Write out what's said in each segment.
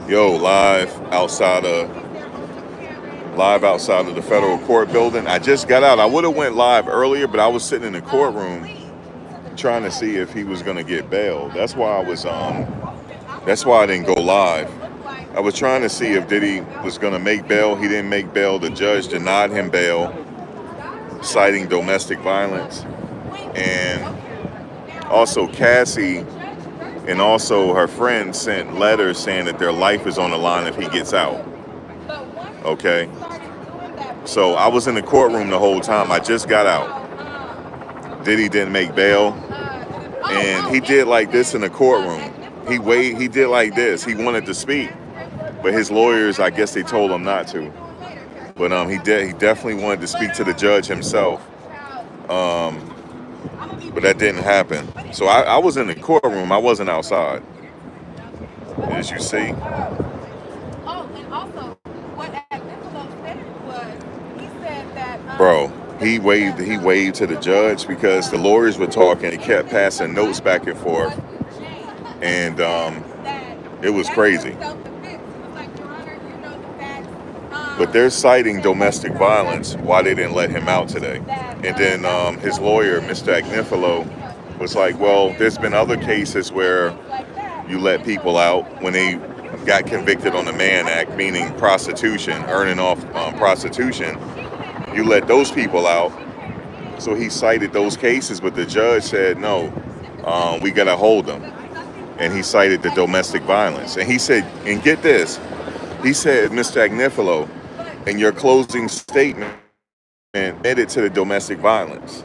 Yo, live outside of the federal court building. I just got out. I would have went live earlier, but I was sitting in the courtroom trying to see if he was gonna get bail. That's why I didn't go live. I was trying to see if Diddy was gonna make bail. He didn't make bail. The judge denied him bail, citing domestic violence. And also Cassie and also her friend sent letters saying that their life is on the line if he gets out. Okay. So I was in the courtroom the whole time. I just got out. Diddy didn't make bail. And he did like this in the courtroom. He did like this. He wanted to speak, but his lawyers, I guess they told him not to. But he definitely wanted to speak to the judge himself. But that didn't happen. So I was in the courtroom. I wasn't outside, as you see. Bro, he waved to the judge because the lawyers were talking. He kept passing notes back and forth, and it was crazy. But they're citing domestic violence why they didn't let him out today. And then his lawyer, Mr. Agnifilo, was like, well, there's been other cases where you let people out when they got convicted on the Mann Act, meaning prostitution, earning off prostitution. You let those people out. So he cited those cases, but the judge said, no, we got to hold them. And he cited the domestic violence. And he said, and get this, he said, Mr. Agnifilo, in your closing statement, admitted to the domestic violence,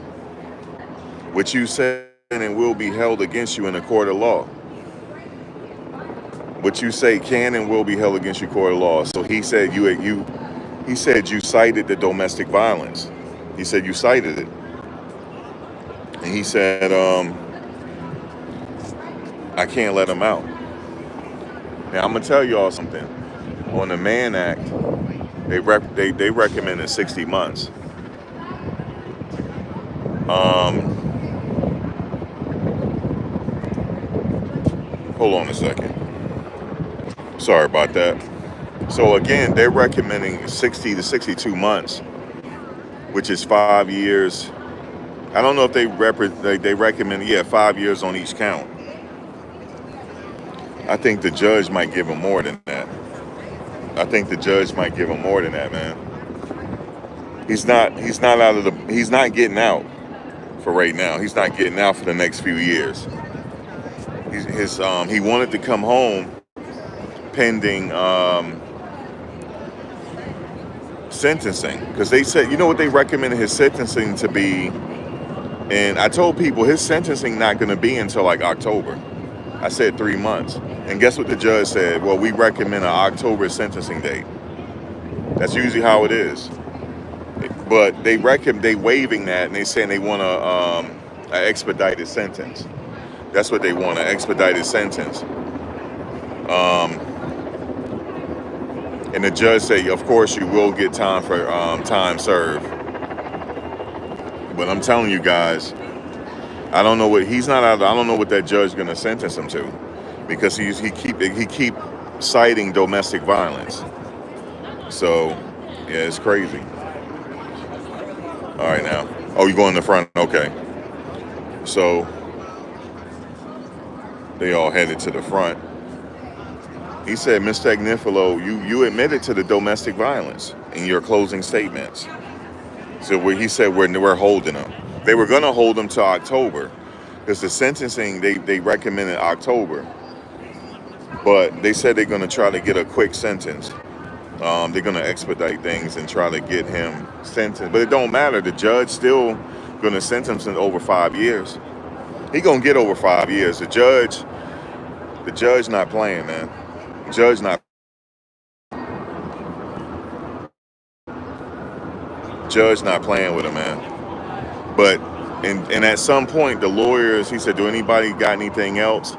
which you said and will be held against you in a court of law. What you say can and will be held against you in court of law. So he said he said you cited the domestic violence. He said you cited it. And he said, I can't let him out. Now I'm gonna tell y'all something. On the Mann Act, they recommended 60 months. Hold on a second. Sorry about that. So again, they're recommending 60 to 62 months, which is 5 years. I don't know if they recommend 5 years on each count. I think the judge might give him more than that. Man. He's not getting out for right now. He's not getting out for the next few years. He wanted to come home pending sentencing, because they said, you know what they recommended his sentencing to be, and I told people his sentencing not going to be until like October. I said 3 months, and guess what the judge said? Well, we recommend an October sentencing date. That's usually how it is, but they waiving that, and they saying they want an expedited sentence. That's what they want, an expedited sentence. And the judge said, of course, you will get time for time served. But I'm telling you guys, I don't know what he's not out. I don't know what that judge is going to sentence him to, because he keep citing domestic violence. So yeah, it's crazy. All right, now. Oh, you go in the front? Okay. So they all headed to the front. He said, Mr. Agnifilo, you admitted to the domestic violence in your closing statements. So he said we're holding him. They were going to hold him till October, because the sentencing, they recommended October. But they said they're going to try to get a quick sentence. They're going to expedite things and try to get him sentenced. But it don't matter. The judge still going to sentence him over 5 years. He going to get over 5 years. The judge not playing, man. Judge not playing with him, man. But and at some point the lawyers, he said, do anybody got anything else?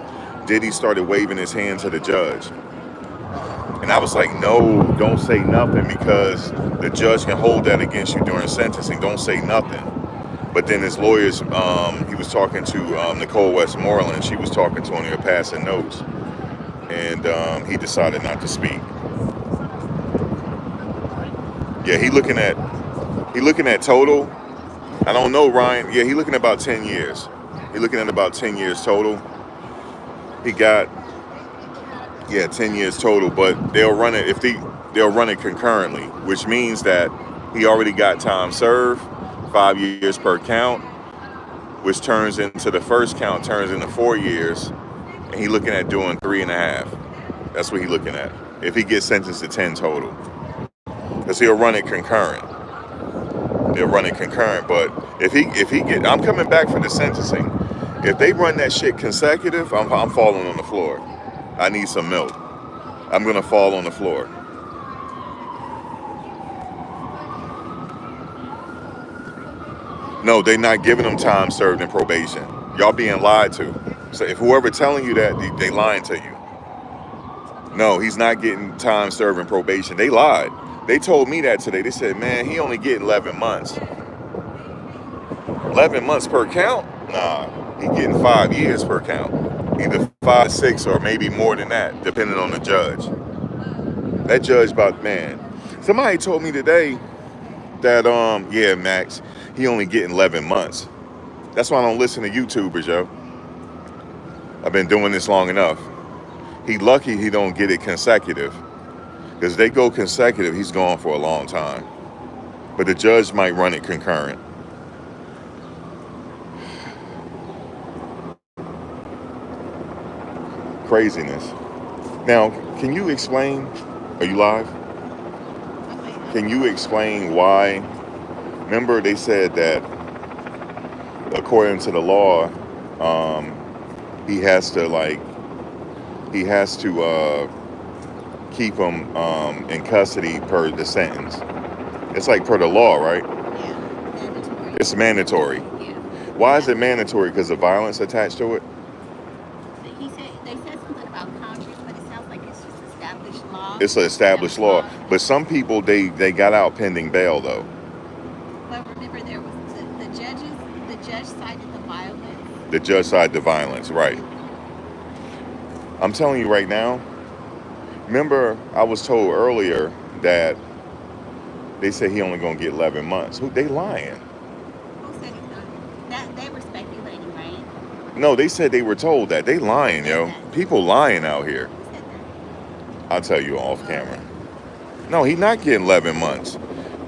Diddy started waving his hand to the judge. And I was like, no, don't say nothing, because the judge can hold that against you during sentencing. Don't say nothing. But then his lawyers, he was talking to Nicole Westmoreland. She was talking to him, they were passing notes. and he decided not to speak. Yeah, he looking at total. I don't know, Ryan. Yeah, he looking at about 10 years. He looking at about 10 years total. He got 10 years total, but they'll run it concurrently, which means that he already got time served, 5 years per count, which turns into the first count turns into 4 years, and he looking at doing 3.5. That's what he looking at. If he gets sentenced to 10 total, because he'll run it concurrent. They'll run it concurrent, but if he get, I'm coming back for the sentencing. If they run that shit consecutive, I'm falling on the floor. I need some milk. I'm gonna fall on the floor. No, they're not giving them time served in probation. Y'all being lied to. So if whoever telling you that, they lying to you. No, he's not getting time served in probation. They lied. They told me that today. They said, man, he only getting 11 months. 11 months per count? Nah, he getting 5 years per count. Either 5, 6, or maybe more than that, depending on the judge. That judge man. Somebody told me today that, yeah, Max, he only getting 11 months. That's why I don't listen to YouTubers, yo. I've been doing this long enough. He lucky he don't get it consecutive. Because they go consecutive, he's gone for a long time. But the judge might run it concurrent. Craziness. Now, can you explain? Are you live? Can you explain why? Remember, they said that according to the law, he has to keep him in custody per the sentence. It's like per the law, right? Yeah, mandatory. It's mandatory. Yeah. Why is it mandatory? Because of violence attached to it? They said something about Congress, but it sounds like it's just established law. It's an established law. But some people, they got out pending bail, though. But remember, there was the judge cited the violence. The judge cited the violence, right. I'm telling you right now, remember I was told earlier that they said he only going to get 11 months. They lying. Who said he's not? That they were speculating, right? No, they said they were told that. They lying, yo. People lying out here. Who said that? I'll tell you off camera. No, he not getting 11 months.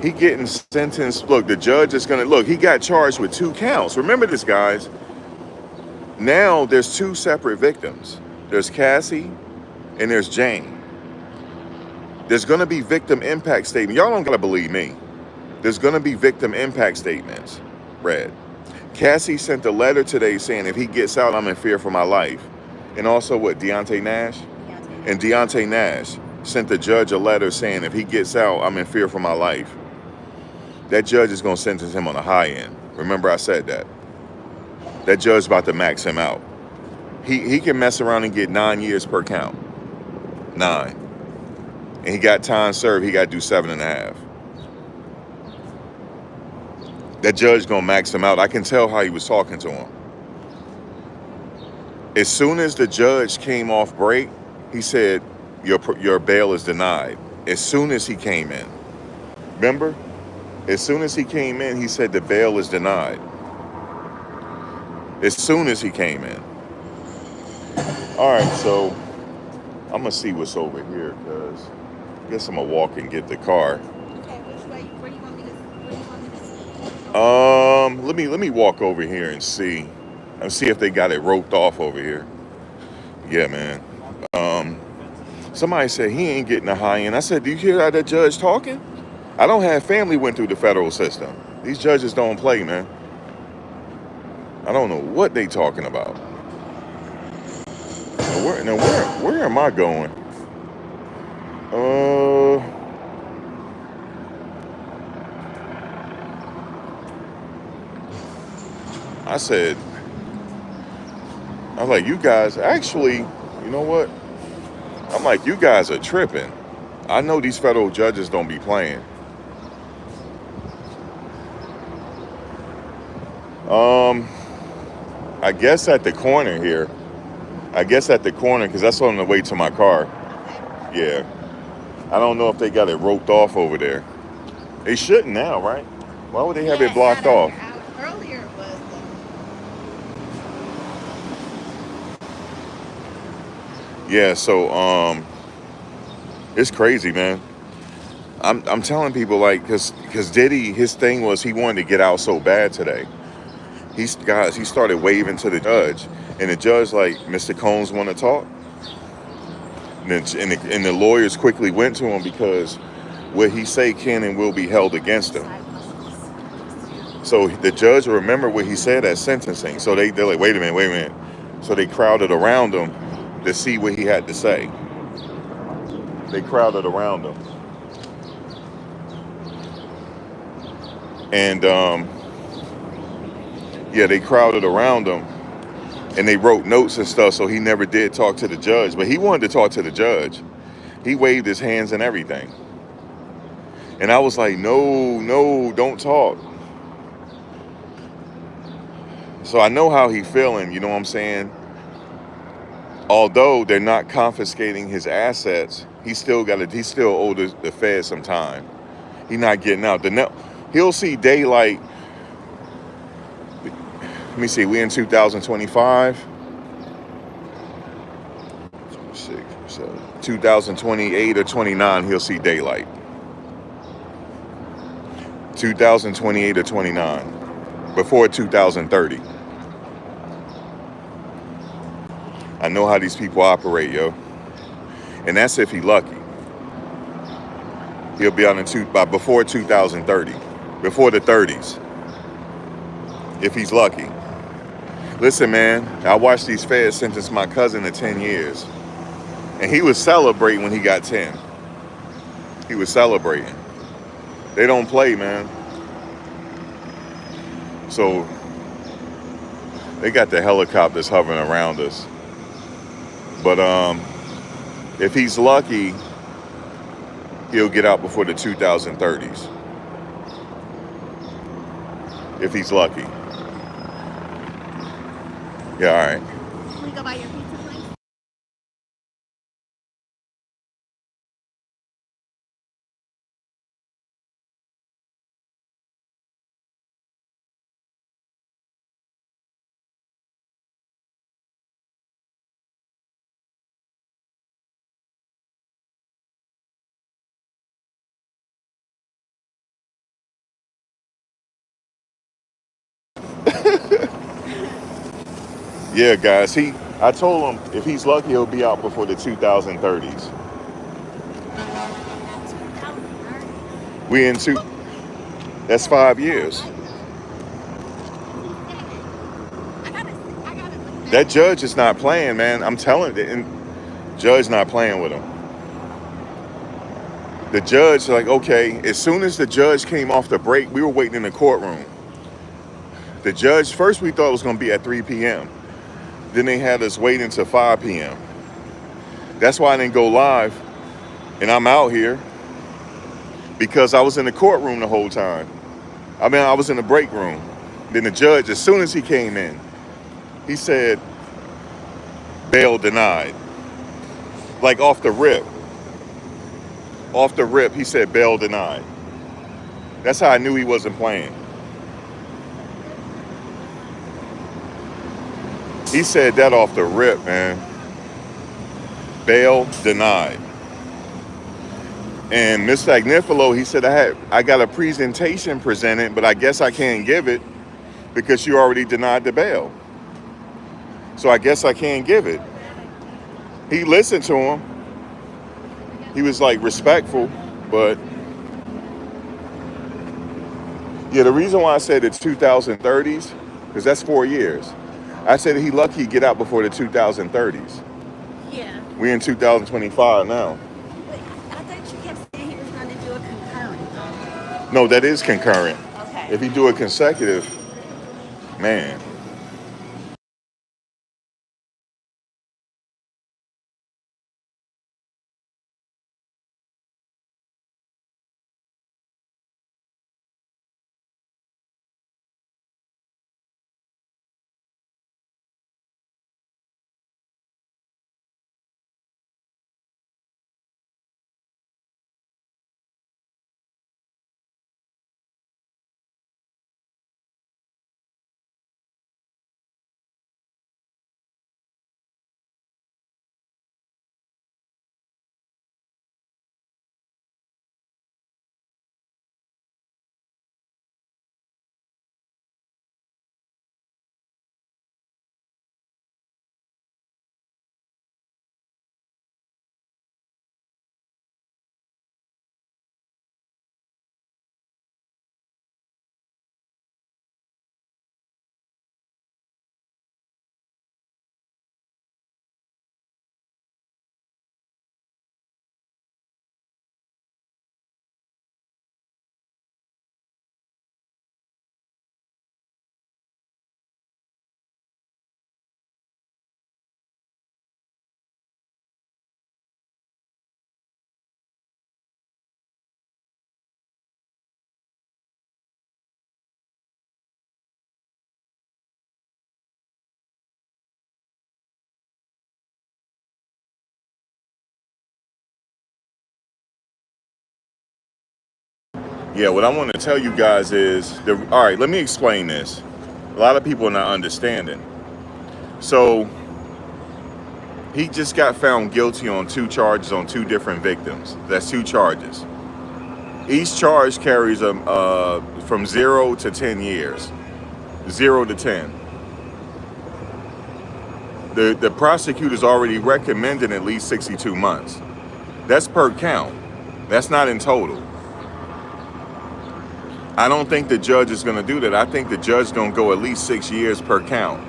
He getting sentenced. Look, the judge is going to, look, he got charged with 2 counts. Remember this, guys. Now there's 2 separate victims. There's Cassie and there's Jane. There's going to be victim impact statements. Y'all don't got to believe me. There's going to be victim impact statements read. Cassie sent a letter today saying if he gets out, I'm in fear for my life. And also what, Deontay Nash? And Deontay Nash sent the judge a letter saying if he gets out, I'm in fear for my life. That judge is going to sentence him on the high end. Remember I said that. That judge about to max him out. He can mess around and get 9 years per count. 9. And he got time served, he got to do 7.5. That judge gonna max him out. I can tell how he was talking to him. As soon as the judge came off break, he said, your bail is denied. As soon as he came in. Remember? As soon as he came in, he said the bail is denied. As soon as he came in. All right, so I'm gonna see what's over here because I guess I'm gonna walk and get the car. Okay, which way? Where do you want me to see? Let me walk over here and see if they got it roped off over here. Yeah, man. Somebody said he ain't getting a high end. I said, do you hear how that judge talking? I don't have family went through the federal system. These judges don't play, man. I don't know what they talking about. Where am I going? I was like, you guys, actually, you know what? I'm like, you guys are tripping. I know these federal judges don't be playing. I guess at the corner here, I guess at the corner, because that's on the way to my car. Okay. Yeah. I don't know if they got it roped off over there. They shouldn't now, right? Why would they have it Yeah, not blocked under off? earlier it was Yeah, so it's crazy, man. I'm telling people, like, because Diddy, his thing was he wanted to get out so bad today. He started waving to the judge, and the judge like, Mr. Combs want to talk, and the lawyers quickly went to him because what he say can and will be held against him. side hustles. So the judge remembered what he said at sentencing. So they're like, wait a minute. So they crowded around him to see what he had to say. They crowded around him, and yeah, they crowded around him, and they wrote notes and stuff. So he never did talk to the judge, but he wanted to talk to the judge. He waved his hands and everything, and I was like, no, don't talk. So I know how he feeling. You know what I'm saying? Although they're not confiscating his assets, he still owed the Fed some time. He's not getting out. He'll see daylight. Let me see. We in 2025. 6, 7, 2028 or 29. He'll see daylight. 2028 or 29. Before 2030. I know how these people operate, yo. And that's if he lucky. He'll be out by before 2030. Before the 30s. If he's lucky. Listen, man, I watched these feds sentence my cousin to 10 years. And he was celebrating when he got 10. He was celebrating. They don't play, man. So they got the helicopters hovering around us. But if he's lucky, he'll get out before the 2030s. If he's lucky. Yeah, all right. Can we go by your pizza place? Yeah, guys. I told him if he's lucky, he'll be out before the 2030s. 2030. We in two. That's 5 years. I gotta look that That up. judge is not playing, man. I'm telling you, and judge not playing with him. The judge, like, okay, as soon as the judge came off the break, we were waiting in the courtroom. The judge, first we thought it was going to be at 3 p.m. Then they had us wait until 5 p.m. That's why I didn't go live, and I'm out here because I was in the courtroom the whole time. I was in the break room. Then the judge, as soon as he came in, he said, bail denied. Like off the rip. Off the rip, he said bail denied. That's how I knew he wasn't playing. He said that off the rip, man. Bail denied. And Mr. Agnifilo, he said, I got a presentation presented, but I guess I can't give it because you already denied the bail. So I guess I can't give it. He listened to him. He was like respectful, but yeah, the reason why I said it's 2030s, because that's 4 years. I said he lucky he get out before the 2030s. Yeah. We in 2025 now. But I thought you kept saying he was going to do a concurrent. No, that is concurrent. Okay. If he do it consecutive, man, Yeah, what I want to tell you guys is, all right, let me explain this. A lot of people are not understanding. So he just got found guilty on 2 charges on 2 different victims. That's 2 charges. Each charge carries from 0 to 10 years. 0 to 10. The prosecutor's already recommended at least 62 months. That's per count. That's not in total. I don't think the judge is going to do that. I think the judge going to go at least 6 years per count,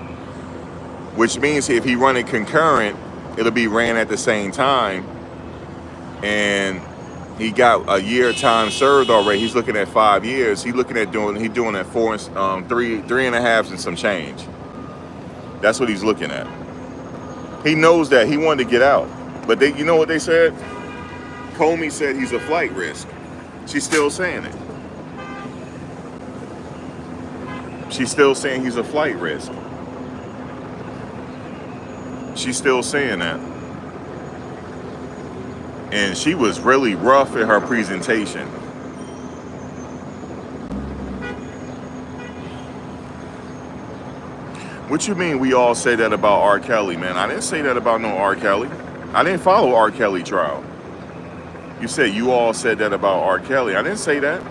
which means if he run it concurrent, it'll be ran at the same time, and he got a year time served already. He's looking at 5 years. He's doing at 3.5 and some change. That's what he's looking at. He knows that he wanted to get out, but you know what they said? Comey said he's a flight risk. She's still saying it. She's still saying he's a flight risk. She's still saying that. And she was really rough in her presentation. What you mean we all say that about R. Kelly, man? I didn't say that about no R. Kelly. I didn't follow R. Kelly trial. You said you all said that about R. Kelly. I didn't say that.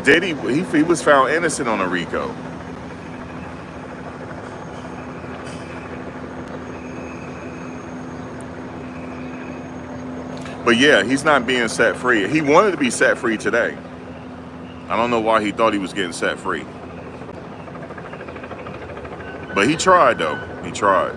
Diddy, he was found innocent on a RICO. But yeah, he's not being set free. He wanted to be set free today. I don't know why he thought he was getting set free. But he tried though. He tried.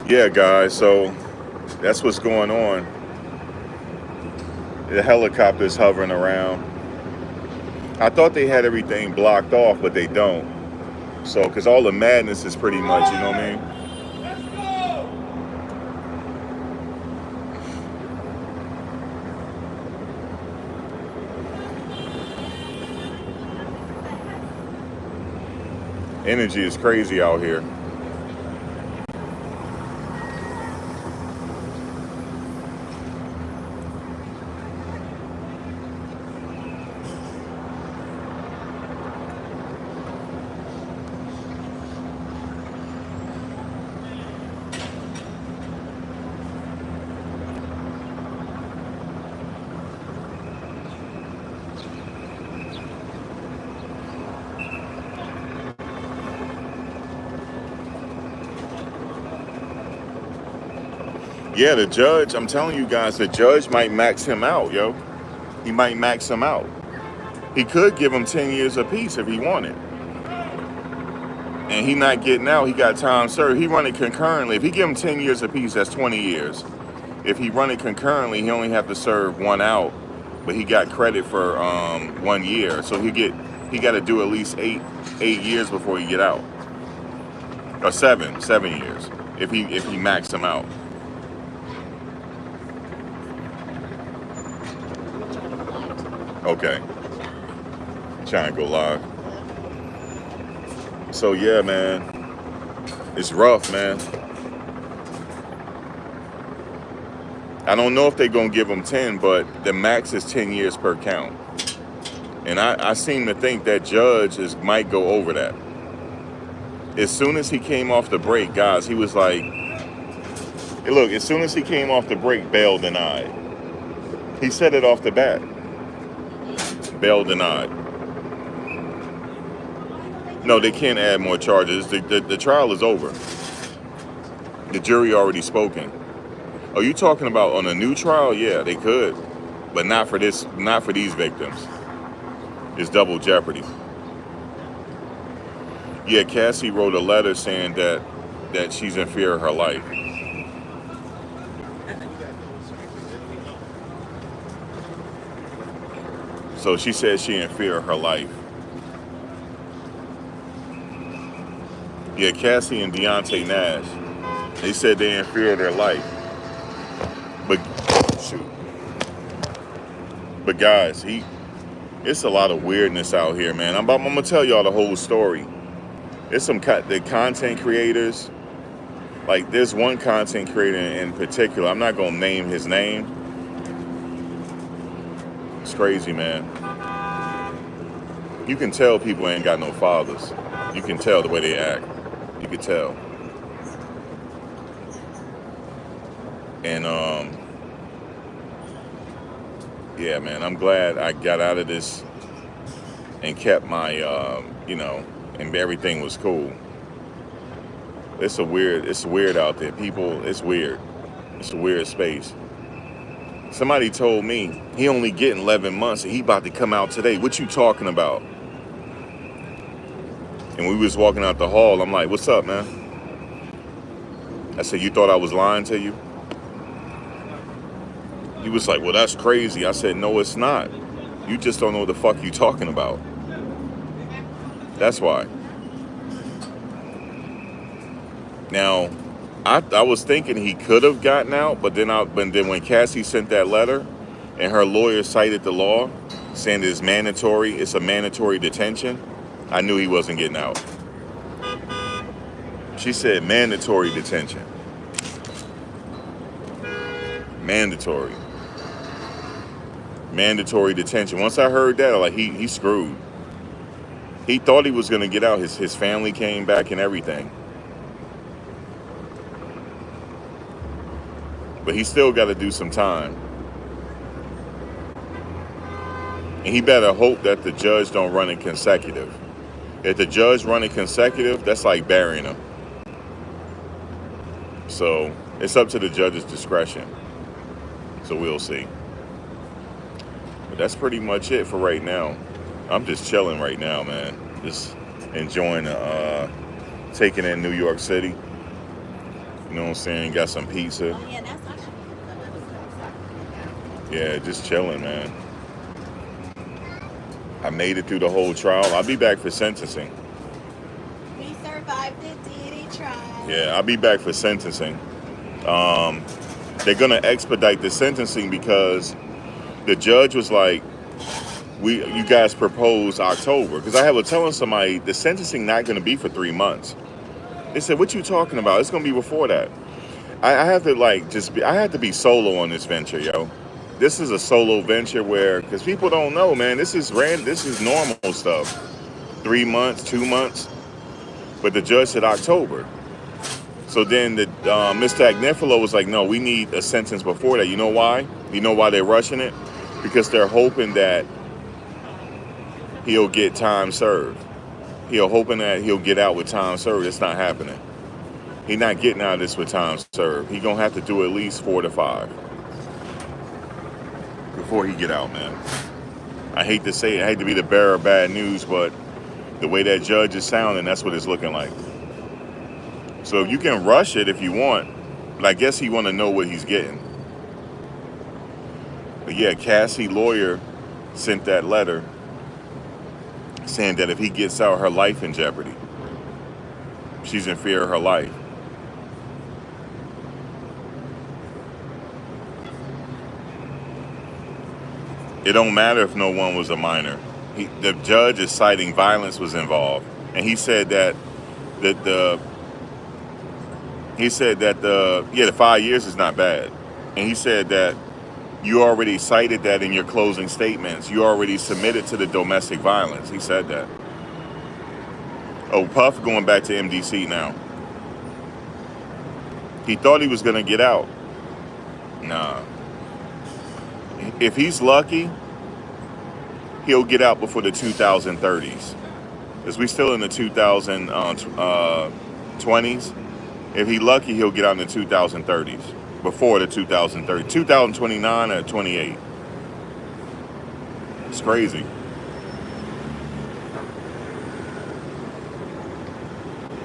Yeah, guys, so that's what's going on. The helicopter's hovering around. I thought they had everything blocked off, but they don't. So, because all the madness is pretty much, you know what I mean? Energy is crazy out here. Yeah, the judge, I'm telling you guys, the judge might max him out, yo. He might max him out. He could give him 10 years apiece if he wanted. And he not getting out, he got time served. He run it concurrently. If he give him 10 years apiece, that's 20 years. If he run it concurrently, he only have to serve 1 out, but he got credit for 1 year. So he got to do at least eight years before he get out. Or 7 years, if he maxed him out. Okay. Trying to go live. So yeah, man. It's rough, man. I don't know if they're going to give him 10, but the max is 10 years per count. And I seem to think that judge might go over that. As soon as he came off the break, guys, he was like, hey, look, as soon as he came off the break, bail denied. He said it off the bat. Bail denied. No, they can't add more charges. The trial is over. The jury already spoken. Are you talking about on a new trial? Yeah, they could, but not for these victims. It's double jeopardy. Yeah, Cassie wrote a letter saying that she's in fear of her life. So she said she in fear of her life. Yeah, Cassie and Deontay Nash. They said they in fear of their life. But shoot. But guys, it's a lot of weirdness out here, man. I'm gonna tell y'all the whole story. It's the content creators. Like there's one content creator in particular. I'm not gonna name his name. It's crazy, man. You can tell people ain't got no fathers. You can tell the way they act. You can tell. And yeah, man, I'm glad I got out of this and kept my and everything was cool. It's weird out there. People, it's weird. It's a weird space. Somebody told me he only getting 11 months and he about to come out today. What you talking about? And we was walking out the hall. I'm like, what's up, man? I said, you thought I was lying to you? He was like, well, that's crazy. I said, no, it's not. You just don't know what the fuck you talking about. That's why. Now, I was thinking he could have gotten out, but then when Cassie sent that letter and her lawyer cited the law saying it's mandatory, it's a mandatory detention, I knew he wasn't getting out. She said mandatory detention. Mandatory. Mandatory detention. Once I heard that, I'm like, he screwed. He thought he was gonna get out. His family came back and everything. But he still got to do some time. And he better hope that the judge don't run it consecutive. If the judge run it consecutive, that's like burying him. So it's up to the judge's discretion. So we'll see. But that's pretty much it for right now. I'm just chilling right now, man. Just enjoying taking in New York City. You know what I'm saying? Got some pizza. Oh yeah, that's actually Yeah, just chilling, man. I made it through the whole trial. I'll be back for sentencing. we survived the Diddy trial. Yeah, I'll be back for sentencing. They're gonna expedite the sentencing because the judge was like, you guys proposed October. Because I was telling somebody the sentencing not gonna be for 3 months. They said, what you talking about? It's gonna be before that. I have to I have to be solo on this venture, yo. This is a solo venture where, because people don't know, man, this is normal stuff. 3 months, 2 months. But the judge said October. So then Mr. Agnifilo was like, no, we need a sentence before that. You know why? You know why they're rushing it? Because they're hoping that he'll get time served. Hoping that he'll get out with time served. It's not happening. He's not getting out of this with time served. He's going to have to do at least 4 to 5 before he get out, man. I hate to say it. I hate to be the bearer of bad news, but the way that judge is sounding, that's what it's looking like. So you can rush it if you want, but I guess he want to know what he's getting. But yeah, Cassie lawyer sent that letter saying that if he gets out, her life in jeopardy. She's in fear of her life. It don't matter if no one was a minor. The judge is citing violence was involved, and he said that the 5 years is not bad, and he said that you already cited that in your closing statements. You already submitted to the domestic violence. He said that. Oh, Puff going back to MDC now. He thought he was gonna get out. Nah. If he's lucky, he'll get out before the 2030s. Because we still in the 2020s. If he's lucky, he'll get out in the 2030s. Before the 2030. 2029 or 28. It's crazy.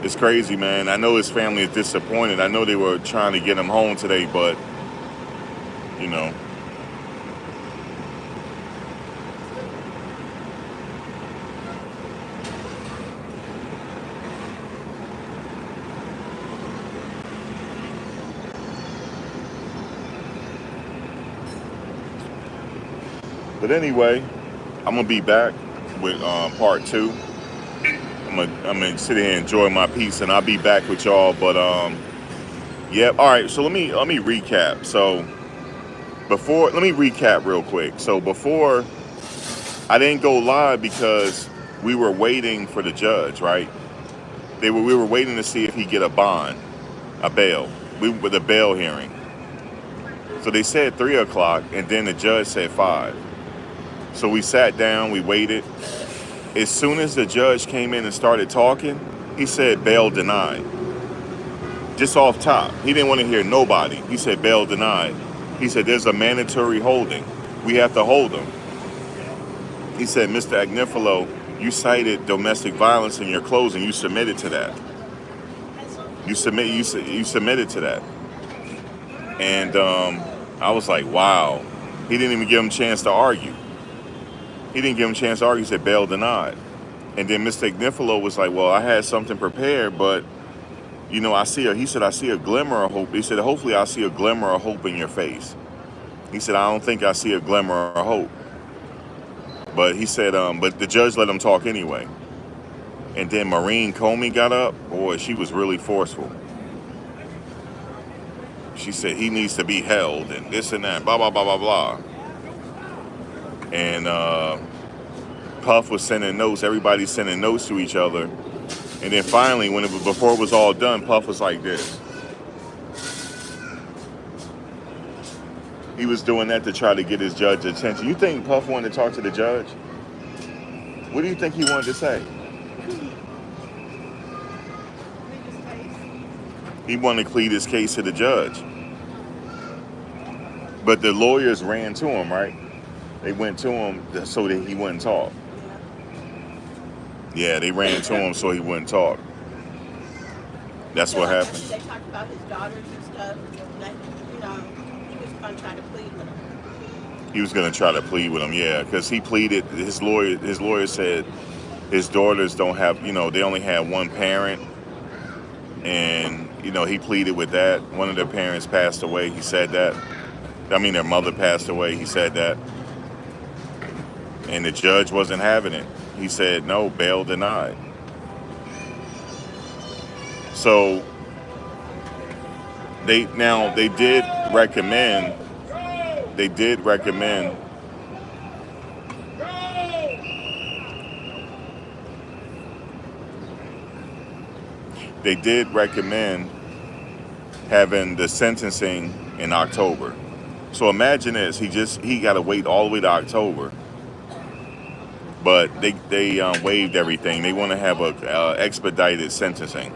It's crazy, man. I know his family is disappointed. I know they were trying to get him home today, but you know. But anyway, I'm gonna be back with part two. I'm gonna sit here and enjoy my peace, and I'll be back with y'all. But yeah. All right. So let me recap. So let me recap real quick. So before I didn't go live because we were waiting for the judge, right? We were waiting to see if he get a bond, a bail. We with a bail hearing. So they said 3 o'clock, and then the judge said 5. So we sat down, we waited. As soon as the judge came in and started talking, he said bail denied. Just off top. He didn't want to hear nobody. He said bail denied. He said there's a mandatory holding. We have to hold him. He said, Mr. Agnifilo, you cited domestic violence in your closing. You submitted to that. You submitted to that. And I was like, wow. He didn't even give him a chance to argue. He didn't give him a chance to argue. He said bail denied. And then Mr. Agnifilo was like, well, I had something prepared, but you know, I see a glimmer of hope. He said, hopefully I see a glimmer of hope in your face. He said, I don't think I see a glimmer of hope. But he said, but the judge let him talk anyway. And then Maureen Comey got up. Boy, she was really forceful. She said he needs to be held and this and that, blah, blah, blah, blah, blah. And Puff was sending notes. Everybody's sending notes to each other. And then finally, before it was all done, Puff was like this. He was doing that to try to get his judge's attention. You think Puff wanted to talk to the judge? What do you think he wanted to say? He wanted to plead his case to the judge. But the lawyers ran to him, right? They went to him so that he wouldn't talk. Yeah, they ran to him so he wouldn't talk. That's what happened. They talked about his daughters and stuff. You know, he was going to try to plead with them. He was going to try to plead with him, yeah, because he pleaded. His lawyer said his daughters don't have, you know, they only have one parent, and you know, he pleaded with that. One of their parents passed away. He said that. I mean, their mother passed away. He said that, and the judge wasn't having it. He said no, bail denied. So they did recommend having the sentencing in October. So imagine this, he got to wait all the way to October. But they waived everything. They want to have a expedited sentencing.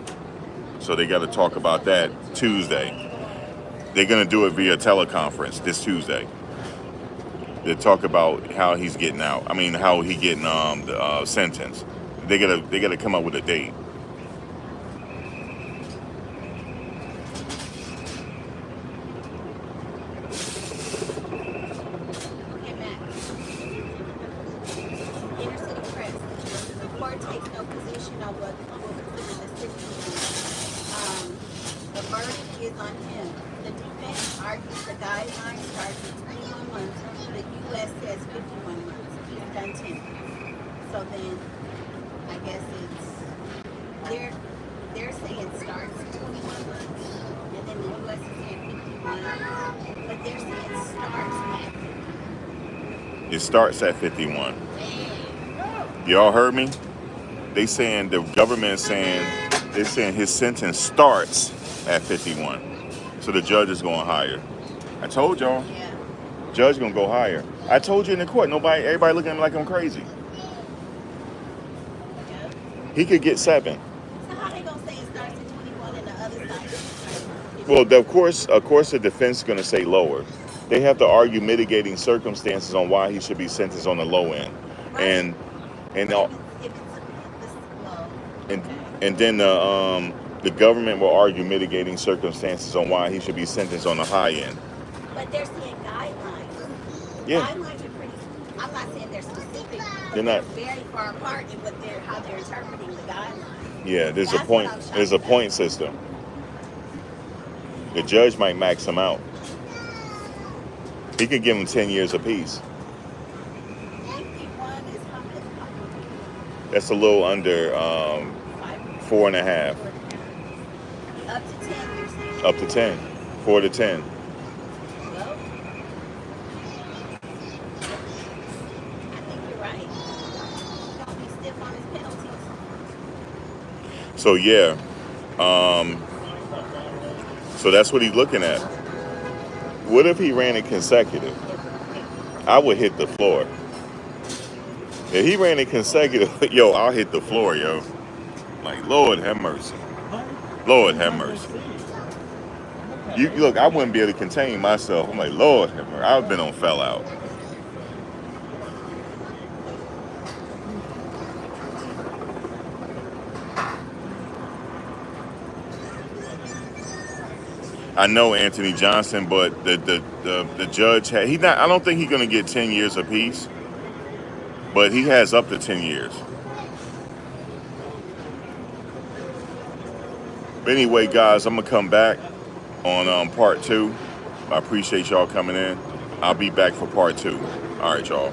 So they got to talk about that Tuesday. They're going to do it via teleconference this Tuesday. They talk about how he's getting out. I mean, how he getting sentenced. They gotta come up with a date. Okay, Matt. Inner City Press. The court takes no position on what was in the system. The verdict is on him. The defense argues the guideline starts at 21 months. The U.S. says 51 months. He's done 10. So then, I guess they're saying it starts at 21 months, and then the U.S. is saying 51, but they're saying it starts at 51. It starts at 51. Y'all heard me? They saying the government is saying they're saying his sentence starts at 51. So the judge is going higher. I told y'all. Yeah. Judge gonna go higher. I told you in the court. Everybody looking at me like I'm crazy. Yeah. He could get 7. So how they gonna say it starts at 21 and the other side? Well, of course, the defense is gonna say lower. They have to argue mitigating circumstances on why he should be sentenced on the low end, Right. and If it's this low. and Okay. And then the government will argue mitigating circumstances on why he should be sentenced on the high end. But they're saying guidelines. Yeah, Guidelines are pretty. I'm not saying they're specific, but they're they're not. very far apart in what they're how they're interpreting the guidelines. Yeah, there's a That's what point. I'm shocked There's a about. point system. The judge might max him out. He could give him 10 years apiece. 51 is how much? That's a little under 4.5. Up to 10, you're saying? Up to 10. 4 to 10. Well, I think you're right. He's gonna be stiff on his penalties. So yeah. So that's what he's looking at. What if he ran it consecutive? I would hit the floor. If he ran it consecutive, yo, I'll hit the floor, yo. Like, Lord have mercy. Lord have mercy. You look, I wouldn't be able to contain myself. I'm like, Lord have mercy. I've been on fell out. I know Anthony Johnson, but the judge had he not. I don't think he's gonna get 10 years apiece, but he has up to 10 years. But anyway, guys, I'm gonna come back on part 2. I appreciate y'all coming in. I'll be back for part 2. All right, y'all.